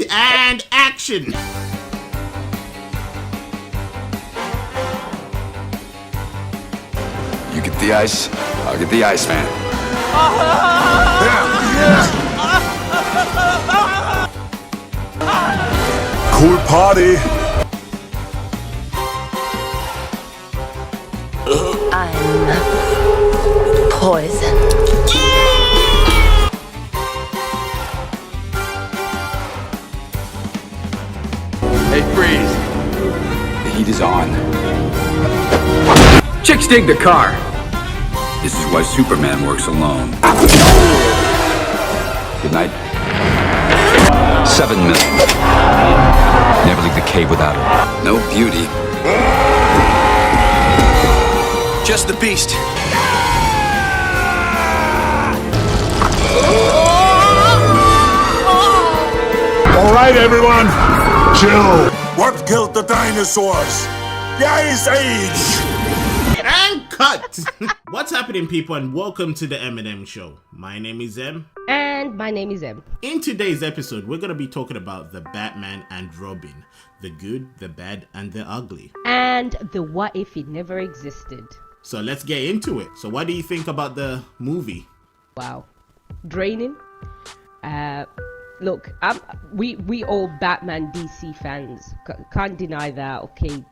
And action! You get the ice, I'll get the ice man. Cool party. I'm poison. Hey, freeze. The heat is on. Chicks dig the car. This is why Superman works alone. Good night. 7 million. Never leave the cave without her. No beauty. Just the beast. All right, everyone. Chill. What killed the dinosaurs? The Ice Age. And cut! What's happening, people, and welcome to the M&M Show. My name is Em. And my name is Em. In today's episode, we're going to be talking about the Batman and Robin. The good, the bad, and the ugly. And the what if it never existed. So let's get into it. So what do you think about the movie? Wow. Draining. Look, we all Batman DC fans. Can't deny that, okay?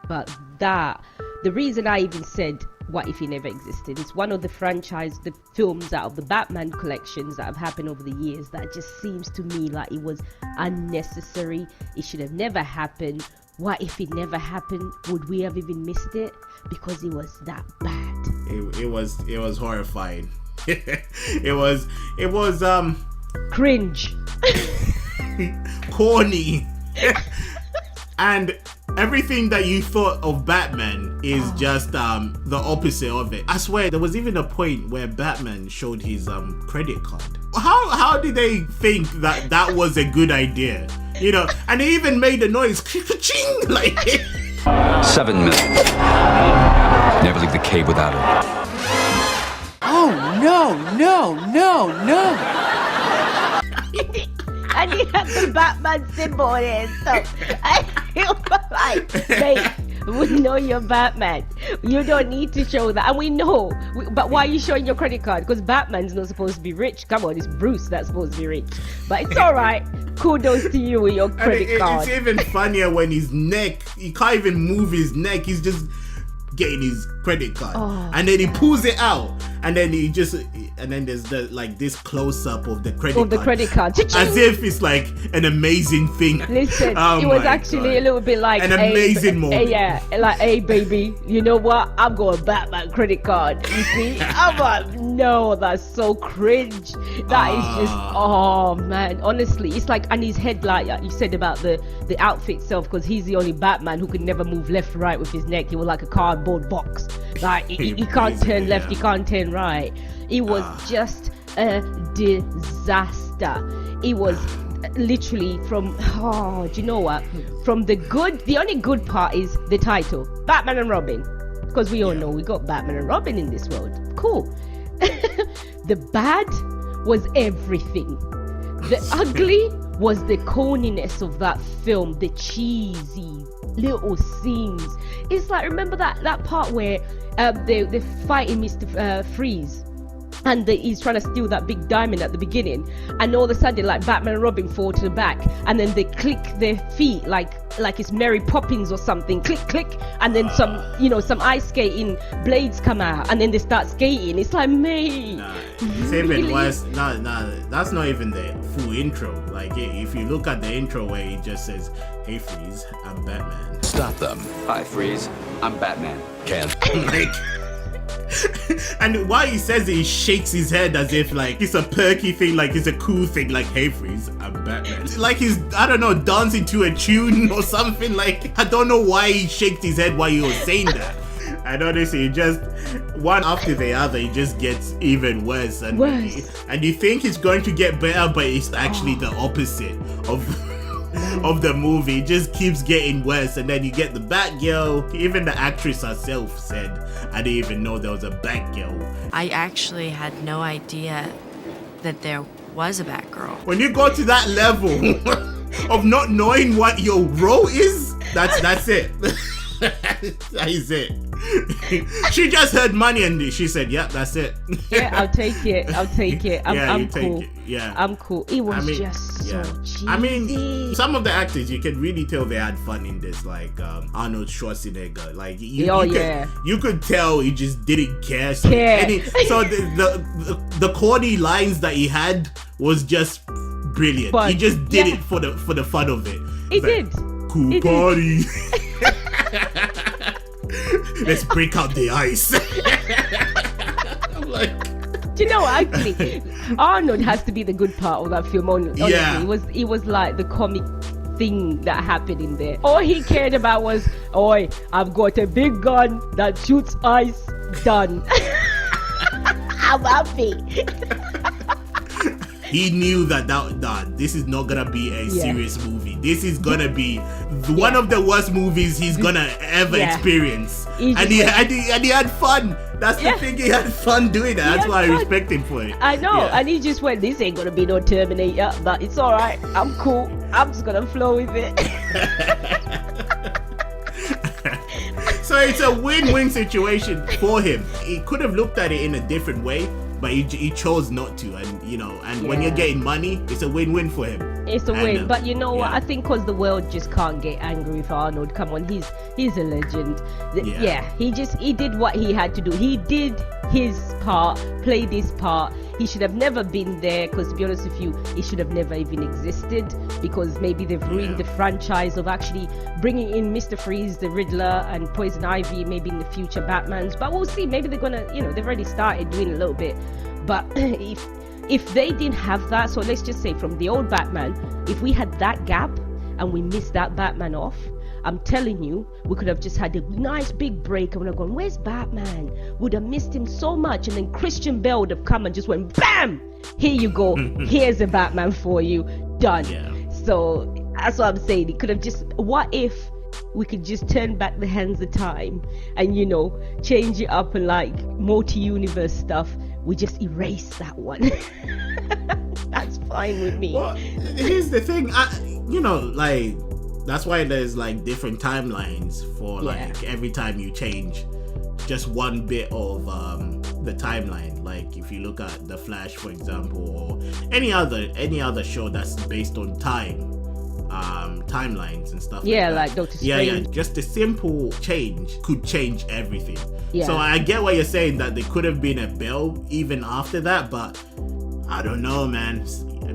But the reason I even said what if he never existed is one of the the films out of the Batman collections that have happened over the years that just seems to me like it was unnecessary. It should have never happened. What if it never happened? Would we have even missed it? Because it was that bad. It was horrifying. it was cringe. Corny. And everything that you thought of Batman is just the opposite of it. I swear there was even a point where Batman showed his credit card. How did they think that was a good idea? You know, and they even made a noise, ka-ching, like 7 million. Never leave the cave without her. Oh, no. And he had the Batman symbol on it and stuff. I feel like, mate, we know you're Batman. You don't need to show that. And we know. But why are you showing your credit card? Because Batman's not supposed to be rich. Come on, it's Bruce that's supposed to be rich. But it's alright. Kudos to you with your credit card. It's even funnier when his neck, he can't even move his neck. He's just getting his credit card. And then he pulls it out. And then there's this close up of the credit card. As if it's like an amazing thing. Listen, it was actually a little bit like an amazing moment. Yeah, like, hey baby, you know what? I'm going Batman credit card. You see? I'm like, no, that's so cringe. That is just, oh man. Honestly, it's like, and his head, like you said about the outfit itself, because he's the only Batman who could never move left or right with his neck. He was like a cardboard box. Like he can't turn left, he can't turn right. It was just a disaster. It was literally from, do you know what? From the only good part is the title, Batman and Robin. Because we all know we got Batman and Robin in this world. Cool. The bad was everything. The ugly was the corniness of that film, the cheesy little scenes. It's like, remember that part where they're fighting Mr. Freeze, and he's trying to steal that big diamond at the beginning, and all of a sudden, like, Batman and Robin fall to the back, and then they click their feet like it's Mary Poppins or something, click, and then some ice skating blades come out, and then they start skating. It's like, mate, it's even worse. No, that's not even the full intro. Like, if you look at the intro where he just says, "Hey Freeze, I'm Batman." Stop them. Hi, Freeze. I'm Batman. Can't. Like, and while he says it, he shakes his head as if like it's a perky thing, like it's a cool thing, like, "Hey Freeze, I'm Batman." Like he's, I don't know, dancing to a tune or something. Like, I don't know why he shakes his head while he was saying that. And honestly, just one after the other, it just gets even worse. And you think it's going to get better, but it's actually the opposite of the movie. It just keeps getting worse. And then you get the Batgirl. Even the actress herself said, "I didn't even know there was a Batgirl." I actually had no idea that there was a Batgirl. When you go to that level of not knowing what your role is. That's it. That is it. She just heard money and she said, "Yeah, that's it." Yeah, I'll take it. I'm cool. Yeah, I'm cool. It was just yeah. so cheesy. I mean, some of the actors, you can really tell they had fun in this, like Arnold Schwarzenegger. Like you could tell he just didn't care. So, so the corny lines that he had was just brilliant. He just did it for the fun of it. He did. Cool party. Let's break out the ice. I'm like, do you know what, actually Arnold has to be the good part of that film. Honestly, it was like the comic thing that happened in there. All he cared about was, "Oi, I've got a big gun that shoots ice." Done. I'm happy. He knew that this is not gonna be a serious movie. This is gonna be one of the worst movies he's gonna ever experience. And he had fun. That's the thing. He had fun doing that. That's why I respect him for it. I know. And he just went, "This ain't gonna be no Terminator, but it's all right. I'm cool. I'm just gonna flow with it." So it's a win-win situation for him. He could have looked at it in a different way, but he chose not to. And when you're getting money, it's a win-win for him. It's a win. But you know what? I think because the world just can't get angry with Arnold. Come on, he's a legend. He did what he had to do. He did his part, played his part. He should have never been there, because to be honest with you, he should have never even existed, because maybe they've ruined the franchise of actually bringing in Mr. Freeze, the Riddler, and Poison Ivy, maybe in the future Batmans. But we'll see. Maybe they're gonna, they've already started doing a little bit. But if they didn't have that, so let's just say from the old Batman, if we had that gap and we missed that Batman off, I'm telling you, we could have just had a nice big break and we'd have gone, "Where's Batman?" Would have missed him so much, and then Christian Bale would have come and just went, "Bam! Here you go. Here's a Batman for you. Done." Yeah. So that's what I'm saying. It could have just, what if we could just turn back the hands of time and change it up and like multi-universe stuff? We just erase that one. That's fine with me. Well, here's the thing. That's why there's like different timelines for like every time you change just one bit of the timeline. Like if you look at The Flash, for example, or any other show that's based on timelines and stuff. Like Doctor Strange. Yeah. Just a simple change could change everything. Yeah. So I get what you're saying, that there could have been a bell even after that, but I don't know, man.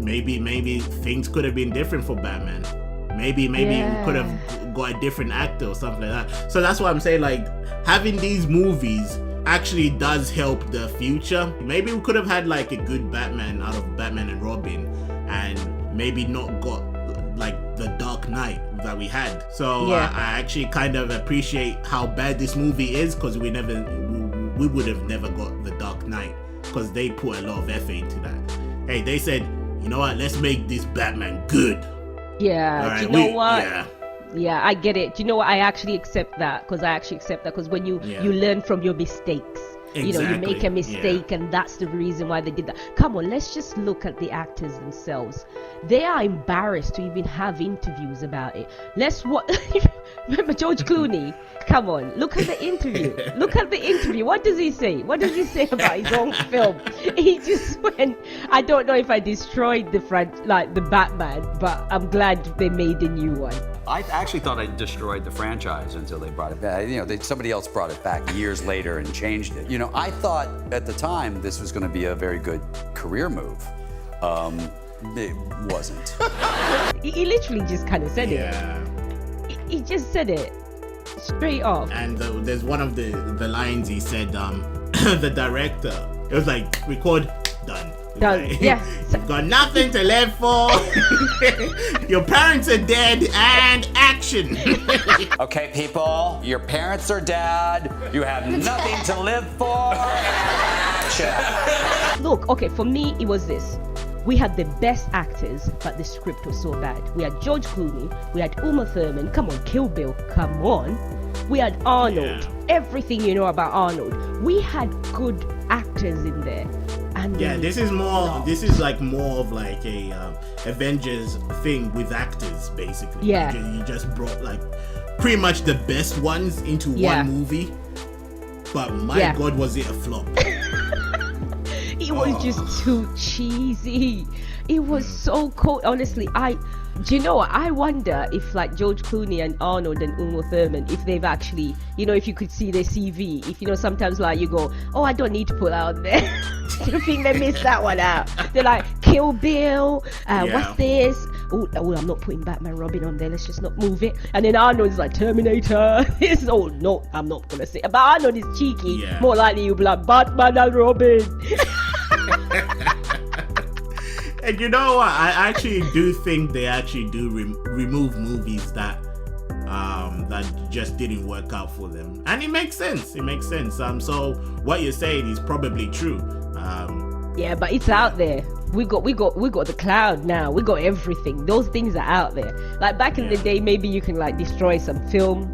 Maybe things could have been different for Batman. Maybe we could have got a different actor or something like that. So that's why I'm saying, like, having these movies actually does help the future. Maybe we could have had like a good Batman out of Batman and Robin, and maybe not got like the Dark Knight that we had. So I actually kind of appreciate how bad this movie is, because we would have never got the Dark Knight, because they put a lot of effort into that. Hey, they said, "You know what? Let's make this Batman good." Yeah, right, do you know what? Yeah, I get it. Do you know what? I actually accept that, because when you learn from your mistakes. Exactly. You make a mistake, and that's the reason why they did that. Come on, let's just look at the actors themselves. They are embarrassed to even have interviews about it. Remember George Clooney? Come on, look at the interview. What does he say? What does he say about his own film? He just went, "I don't know if I destroyed the Batman, but I'm glad they made a new one." I actually thought I destroyed the franchise until they brought it back. Somebody else brought it back years later and changed it. I thought at the time this was going to be a very good career move. It wasn't. He literally just kind of said it. He just said it straight off. And there's one of the lines he said, the director, it was like, "Record, done." Done. Yeah. You've got nothing to live for. Your parents are dead, and action. Okay, people, your parents are dead. You have nothing to live for. Action. Look, okay, for me, it was this. We had the best actors, but the script was so bad. We had George Clooney, we had Uma Thurman, come on, Kill Bill, come on. We had Arnold, everything you know about Arnold. We had good actors in there. And Yeah, then this is more. This is like more of like a Avengers thing with actors, basically. Yeah. You just brought like pretty much the best ones into Yeah. one movie. But my Yeah. God, was it a flop? it was just too cheesy. It was so cold. Honestly, do you know what? I wonder if like George Clooney and Arnold and Uma Thurman, if they've actually, if you could see their CV, if sometimes like you go, oh, I don't need to put out there. Do you think they missed that one out? They're like, Kill Bill, what's this? Oh, I'm not putting Batman Robin on there. Let's just not move it. And then Arnold's like Terminator. Oh no, I'm not gonna say. But Arnold is cheeky. Yeah. More likely you'll be like Batman and Robin. And you know what? I actually do think they actually do remove movies that just didn't work out for them, and it makes sense. It makes sense. So what you're saying is probably true. Yeah, but it's out there. We got the cloud now. We got everything. Those things are out there. Like back in the day, maybe you can like destroy some film.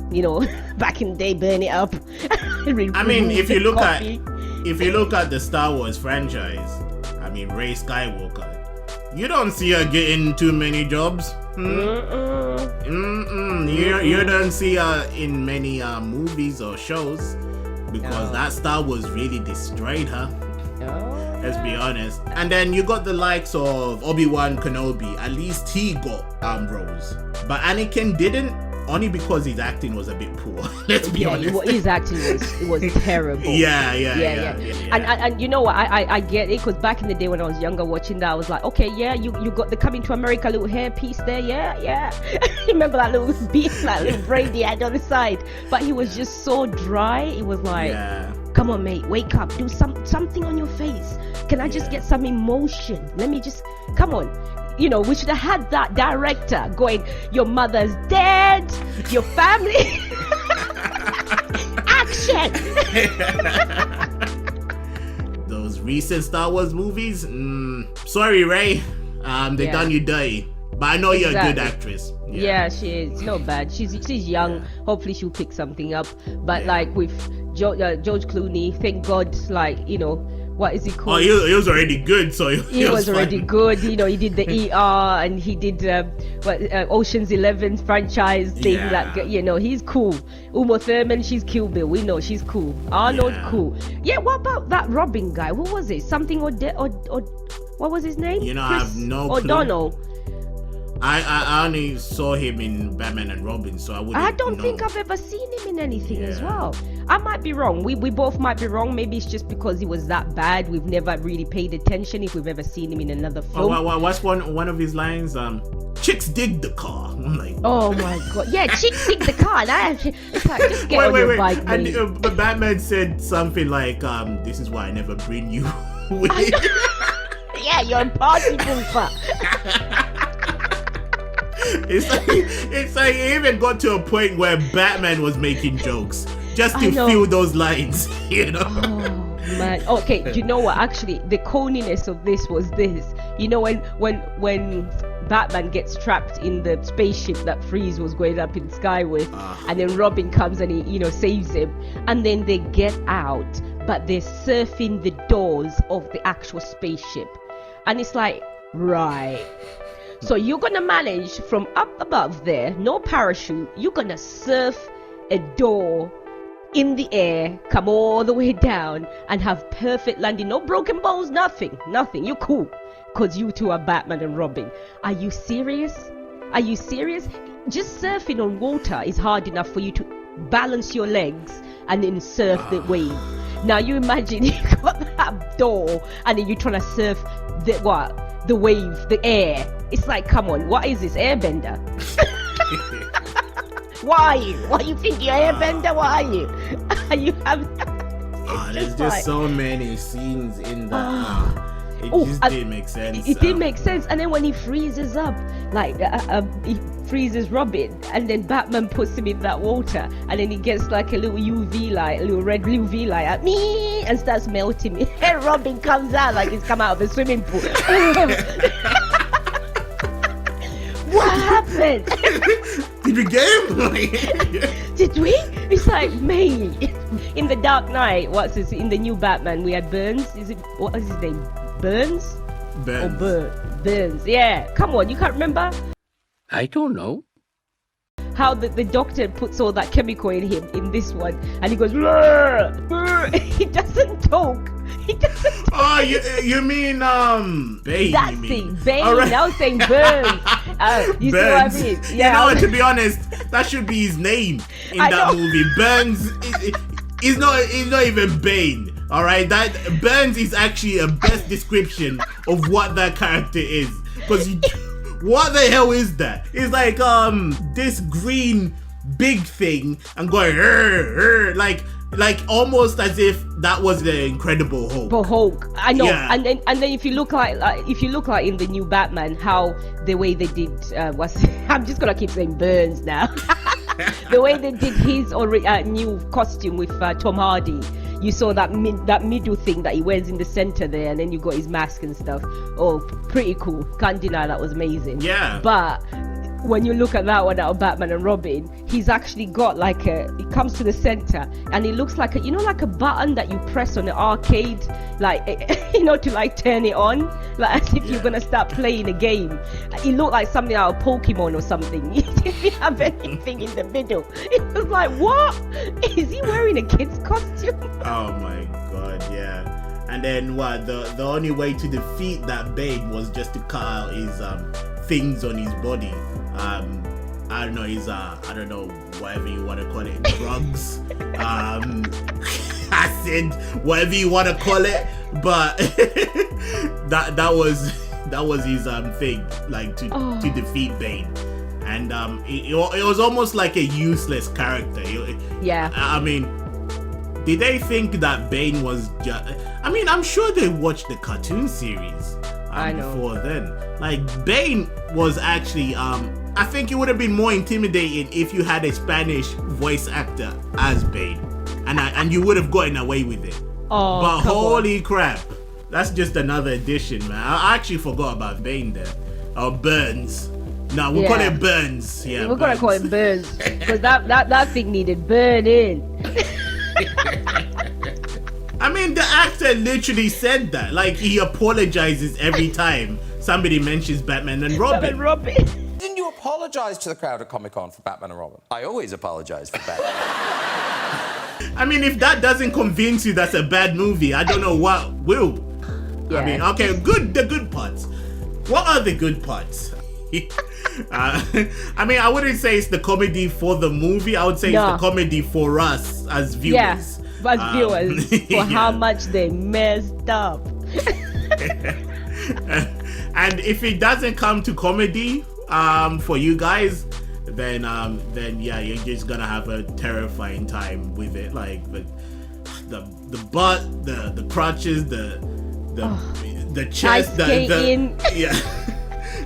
Back in the day, burn it up. I mean, if you look at the Star Wars franchise, I mean Rey Skywalker, you don't see her getting too many jobs. You don't see her in many movies or shows because that Star Wars really destroyed her. Let's be honest. And then you got the likes of Obi-Wan Kenobi. At least he got roles, but Anakin didn't. Only because his acting was a bit poor. Let's be honest. His acting was terrible. Yeah. And you know what? I get it, because back in the day when I was younger watching that, I was like, okay, yeah, you got the Coming to America little hairpiece there, yeah. Remember that little beat, that little braid he had on the side? But he was just so dry. It was like, come on, mate, wake up, do something on your face. Can I just get some emotion? Let me just, come on. We should have had that director going, your mother's dead, your family. Action. Those recent Star Wars movies, sorry, Ray. They done you dirty. But I know you're a good actress. Yeah, she is. Not bad. She's young. Hopefully she'll pick something up. But like with George Clooney, thank God, what is he called? Oh, he was already good, so he was already good. He did the ER and he did Ocean's 11 franchise thing. He's cool. Uma Thurman, she's Kill Bill. We know she's cool. Arnold, cool. Yeah, what about that Robin guy? What was it? Something or what was his name? Chris I have no clue. O'Donnell. I only saw him in Batman and Robin, so I wouldn't I don't think I've ever seen him in anything as well. I might be wrong. We both might be wrong. Maybe it's just because he was that bad. We've never really paid attention if we've ever seen him in another film. What's one of his lines? Chicks dig the car. I'm like, oh my God. Yeah, chicks dig the car. It's like, just get on your bike, mate. And Batman said something like, this is why I never bring you with. Yeah, you're a party pooper. It's like it even got to a point where Batman was making jokes just to fill those lines, Oh man. Okay, do you know what? Actually, the coniness of this was this. When Batman gets trapped in the spaceship that Freeze was going up in the sky with, and then Robin comes and he saves him, and then they get out, but they're surfing the doors of the actual spaceship, and it's like, right. So you're gonna manage from up above there, no parachute, you're gonna surf a door in the air, come all the way down and have perfect landing, no broken bones, nothing. You're cool, because you two are Batman and Robin. Are you serious? Just surfing on water is hard enough for you to balance your legs and then surf the wave. Now you imagine you got that door and then you're trying to surf the wave, the air. It's like, come on, what is this, Airbender? Why you think you're Airbender? What are you? You have there's just so many scenes in that. It just didn't make sense. It didn't make sense. And then when he freezes up, like he freezes Robin, and then Batman puts him in that water, and then he gets like a little UV light, a little red UV light at me, and starts melting me. And Robin comes out like he's come out of a swimming pool. What happened? Did we get him? Did we? It's like, mate, in the Dark Knight, in the new Batman, we had Burns. What is his name? Burns? Burns. Burns. Yeah. Come on, you can't remember I don't know. how the doctor puts all that chemical in him in this one, and he goes, "Rrr, rrr." He doesn't talk. He doesn't. Oh, you mean Bane? That you mean. thing, Bane. All right. I was saying Burns. You Burns. see what I mean? You know, to be honest, that should be his name in I that know. movie. Burns is not even Bane. All right, that Burns is actually a best description of what that character is. Because what the hell is that? It's like this green big thing and going like almost as if that was the Incredible Hulk. For Hulk, I know, Yeah. and then if you look like in the new Batman, how the way they did I'm just gonna keep saying Burns now. The way they did his new costume with Tom Hardy, you saw that middle thing that he wears in the center there, and then you got his mask and stuff. Oh, pretty cool. Can't deny that was amazing. Yeah. But when you look at that one out of Batman and Robin, he's actually got like it comes to the center and it looks like like a button that you press on the arcade, like to like turn it on, like as if you're gonna start playing a game. It looked like something out of Pokemon or something. He didn't have anything in the middle. It was like, what? Is he wearing a kid's costume? Oh my god, yeah. And then what? The only way to defeat that Bane was just to cut out his things on his body. I don't know, his I don't know, whatever you want to call it, drugs, acid, whatever you want to call it. But that was his thing, like to defeat Bane. And it was almost like a useless character. Yeah. I mean, did they think that Bane was just... I mean, I'm sure they watched the cartoon series I know. before then. Like, Bane was actually... I think it would have been more intimidating if you had a Spanish voice actor as Bane. And you would have gotten away with it. Oh, But come on. holy crap. That's just another addition, man. I actually forgot about Bane there. Or Burns. No, we'll call Yeah. it Burns. Yeah, We're gonna call him Burns because that thing needed burning. I mean, the actor literally said that. Like, he apologizes every time somebody mentions Batman and Robin. Robin. Didn't you apologise to the crowd at Comic-Con for Batman and Robin? I always apologize for Batman. I mean, if that doesn't convince you that's a bad movie, I don't know what will. I Yeah. mean, okay, the good parts. What are the good parts? I mean, I wouldn't say it's the comedy for the movie. I would say No. it's the comedy for us as viewers. Yeah, as viewers, for yeah. how much they messed up. And if it doesn't come to comedy for you guys, then yeah, you're just gonna have a terrifying time with it. Like the butt, the crotches, the chest, Ice skating. yeah.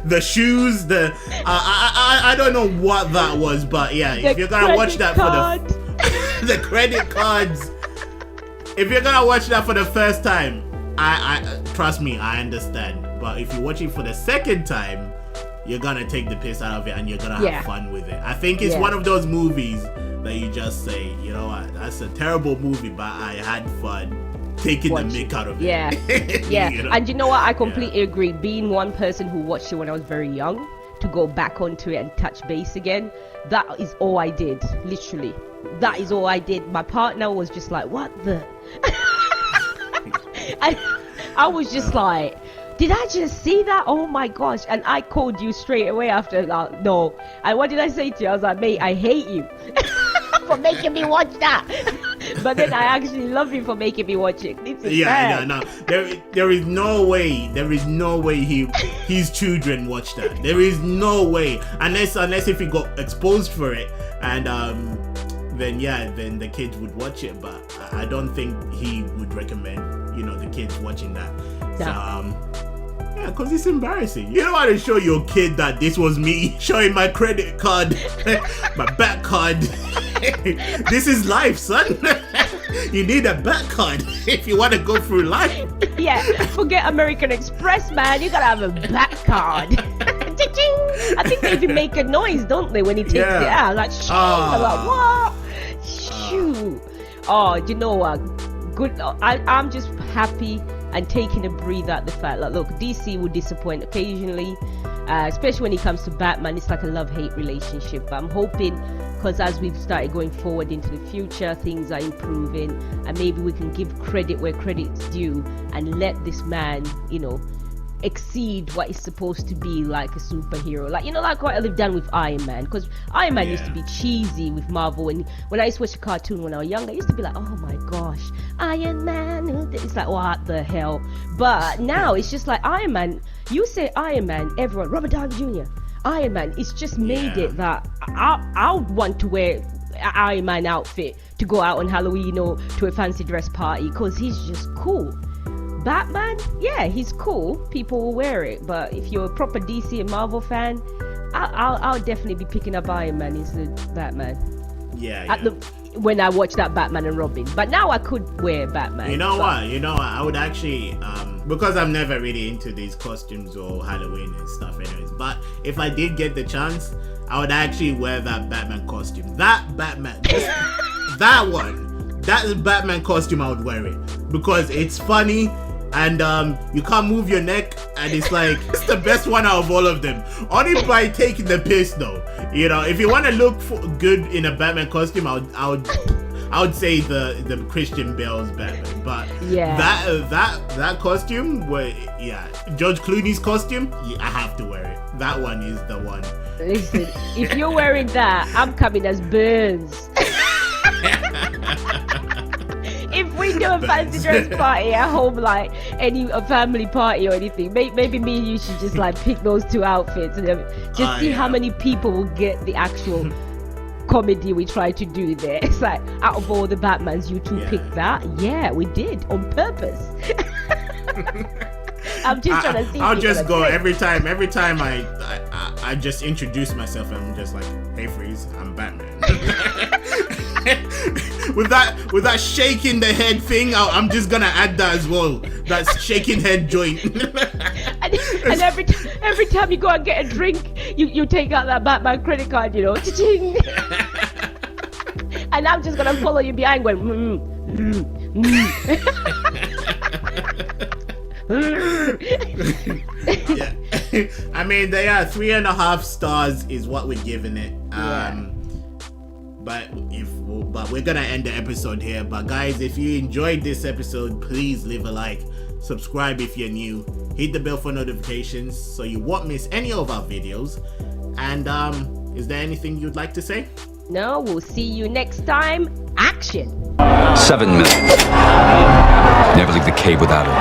The shoes, I don't know what that was, but yeah, if you're gonna watch that credit for the credit cards, if you're gonna watch that for the first time, I trust me, I understand. But if you watch it for the second time, you're gonna take the piss out of it and you're gonna Yeah. have fun with it. I think it's Yeah. one of those movies that you just say, you know what, that's a terrible movie, but I had fun taking Watch the mick out of it. Yeah, yeah. You know? And you know what? I completely agree. Being one person who watched it when I was very young, to go back onto it and touch base again, that is all I did. Literally, that is all I did. My partner was just like, "What the?" And I was just like, "Did I just see that? Oh my gosh!" And I called you straight away after. No. And what did I say to you? I was like, "Mate, I hate you for making me watch that." But then I actually love you for making me watch it. It's bad. No. There is no way his children watch that. There is no way, unless if he got exposed for it, and then the kids would watch it. But I don't think he would recommend, the kids watching that. So, yeah, because it's embarrassing. You don't want to show your kid that this was me showing my credit card, my back card. This is life, son. You need a back card if you want to go through life. Yeah, forget American Express, man. You gotta have a back card. Cha-ching! I think they even make a noise, don't they, when he takes it out? Like, shoo! I'm like, what? Shoo! Oh, you know what? Good. I'm just happy and taking a breather at the fact that, look, DC will disappoint occasionally, especially when it comes to Batman. It's like a love-hate relationship, but I'm hoping, because as we've started going forward into the future, things are improving, and maybe we can give credit where credit's due and let this man, you know, exceed what is supposed to be like a superhero, like, you know, like what they've done with Iron Man, because Iron Man used to be cheesy with Marvel, and when I used to watch a cartoon when I was younger, I used to be like, oh my gosh, Iron Man, it's like, what the hell? But now it's just like Iron Man, you say Iron Man, everyone, Robert Downey Jr., Iron Man, it's just made it that I would want to wear an Iron Man outfit to go out on Halloween or to a fancy dress party, because he's just cool. Batman, yeah, he's cool. People will wear it, but if you're a proper DC and Marvel fan, I'll definitely be picking up Iron Man instead of Batman. When I watch that Batman and Robin, but now I could wear Batman. You know what? I would actually, because I'm never really into these costumes or Halloween and stuff, anyways. But if I did get the chance, I would actually wear that Batman costume. That Batman, that one, that Batman costume, I would wear it because it's funny. And you can't move your neck, and it's like, it's the best one out of all of them. Only by taking the piss though. You know, if you want to look good in a Batman costume, I would say the Christian Bale's Batman. But that costume, George Clooney's costume, I have to wear it. That one is the one. Listen, if you're wearing that, I'm coming as Burns. If we do a fancy dress party at home, like a family party or anything, maybe me and you should just like pick those two outfits and just see how many people will get the actual comedy we try to do there. It's like, out of all the Batmans, you two picked that. Yeah, we did on purpose. I'm just trying to see. I'll just go every time I just introduce myself, and I'm just like, hey Freeze, I'm Batman. with that shaking the head thing, I'm just gonna add that as well. That shaking head joint. and every time you go and get a drink, you take out that Batman credit card, you know, cha-ching. And I'm just gonna follow you behind going, yeah. I mean, they are 3.5 stars is what we're giving it. But we're gonna end the episode here. But guys, if you enjoyed this episode, please leave a like, subscribe if you're new, hit the bell for notifications so you won't miss any of our videos. And is there anything you'd like to say? No, we'll see you next time. Action. 7 minutes. Never leave the cave without it.